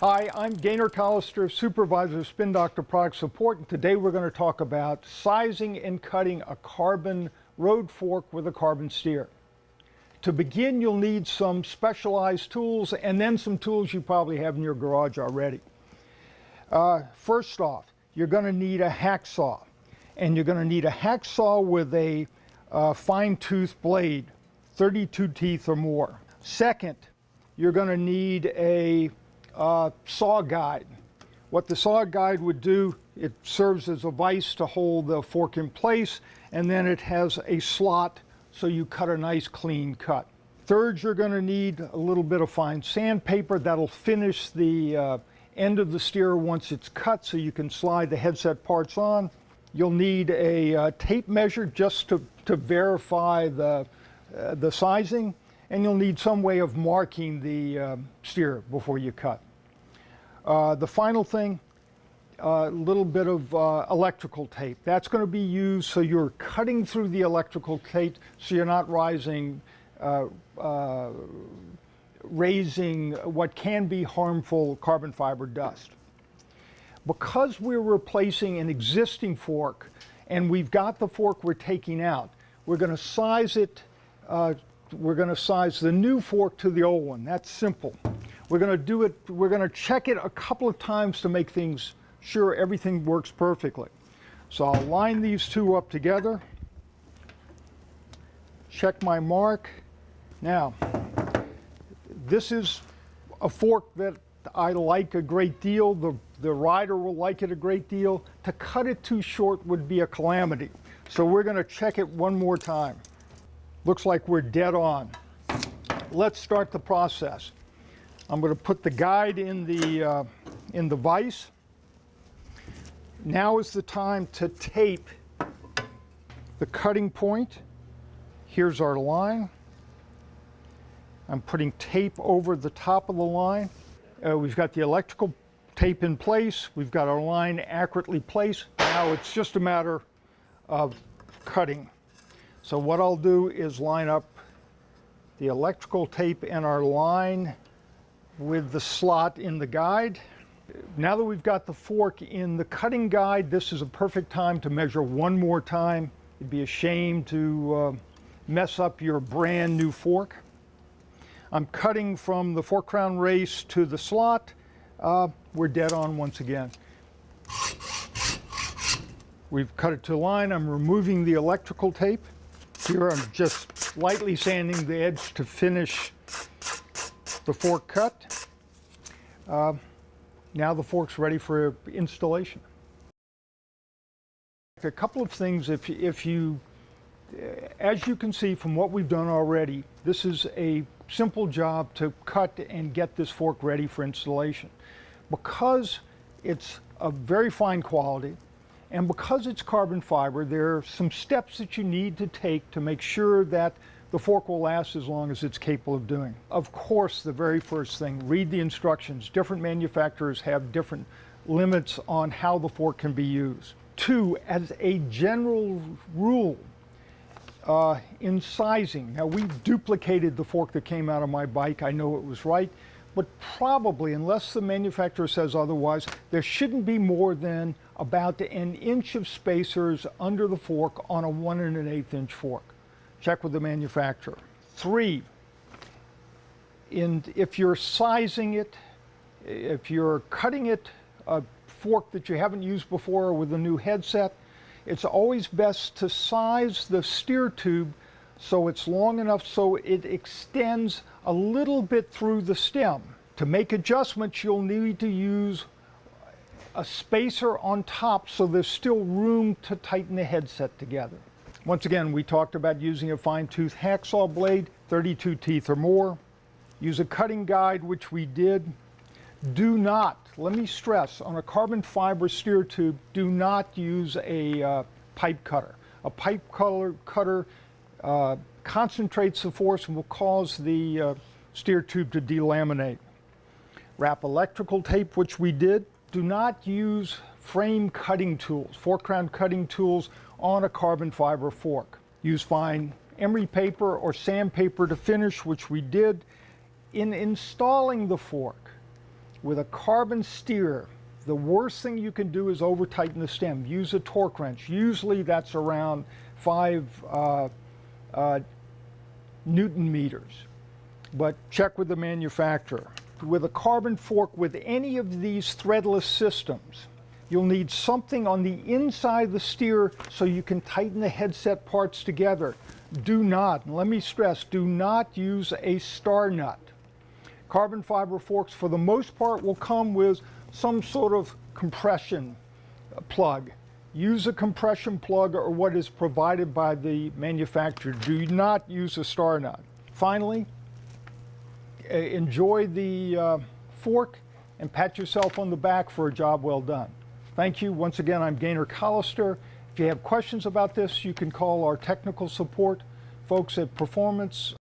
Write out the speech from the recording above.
Hi, I'm Gaynor Collister, Supervisor of Spin Doctor Product Support, and today we're going to talk about sizing and cutting a carbon road fork with a carbon steer. To begin, you'll need some specialized tools and then some tools you probably have in your garage already. First off, you're going to need a hacksaw, and you're going to need a hacksaw with a fine-tooth blade, 32 teeth or more. Second, you're going to need a saw guide. What the saw guide would do, it serves as a vise to hold the fork in place, and then it has a slot so you cut a nice clean cut. Third, you're going to need a little bit of fine sandpaper that'll finish the end of the steer once it's cut so you can slide the headset parts on. You'll need a tape measure just to verify the sizing, and you'll need some way of marking the steer before you cut. The final thing, a little bit of electrical tape. That's going to be used so you're cutting through the electrical tape so you're not raising what can be harmful carbon fiber dust. Because we're replacing an existing fork and we've got the fork we're taking out, we're going to size it. We're going to size the new fork to the old one. That's simple. We're going to do it, we're going to check it a couple of times to make things sure everything works perfectly. So I'll line these two up together, check my mark. Now, this is a fork that I like a great deal. The rider will like it a great deal. To cut it too short would be a calamity. So we're going to check it one more time. Looks like we're dead on. Let's start the process. I'm going to put the guide in the vise. Now is the time to tape the cutting point. Here's our line. I'm putting tape over the top of the line. We've got the electrical tape in place. We've got our line accurately placed. Now it's just a matter of cutting. So what I'll do is line up the electrical tape and our line with the slot in the guide. Now that we've got the fork in the cutting guide, this is a perfect time to measure one more time. It'd be a shame to mess up your brand new fork. I'm cutting from the fork crown race to the slot. We're dead on once again. We've cut it to line. I'm removing the electrical tape. Here I'm just lightly sanding the edge to finish the fork cut. Now the fork's ready for installation. A couple of things, as you can see from what we've done already, this is a simple job to cut and get this fork ready for installation. Because it's of very fine quality, and because it's carbon fiber, there are some steps that you need to take to make sure that the fork will last as long as it's capable of doing. Of course, the very first thing, read the instructions. Different manufacturers have different limits on how the fork can be used. Two, as a general rule, in sizing, now we duplicated the fork that came out of my bike. I know it was right. But probably, unless the manufacturer says otherwise, there shouldn't be more than about an inch of spacers under the fork on a 1 1/8 inch fork. Check with the manufacturer. Three, if you're sizing it, if you're cutting it, a fork that you haven't used before with a new headset, it's always best to size the steer tube so it's long enough so it extends a little bit through the stem. To make adjustments, you'll need to use a spacer on top so there's still room to tighten the headset together. Once again, we talked about using a fine-tooth hacksaw blade, 32 teeth or more. Use a cutting guide, which we did. Do not, let me stress, on a carbon fiber steer tube, do not use a pipe cutter. A pipe cutter concentrates the force and will cause the steer tube to delaminate. Wrap electrical tape, which we did. Do not use frame cutting tools, fork crown cutting tools on a carbon fiber fork. Use fine emery paper or sandpaper to finish, which we did. In installing the fork, With a carbon steer, the worst thing you can do is over tighten the stem. Use a torque wrench. Usually that's around 5 Newton meters, but check with the manufacturer. With a carbon fork with any of these threadless systems, you'll need something on the inside of the steer so you can tighten the headset parts together. Do not, and let me stress, do not use a star nut. Carbon fiber forks, for the most part, will come with some sort of compression plug. Use a compression plug or what is provided by the manufacturer. Do not use a star nut. Finally, enjoy the fork and pat yourself on the back for a job well done. Thank you. Once again, I'm Gaynor Collister. If you have questions about this, you can call our technical support folks at Performance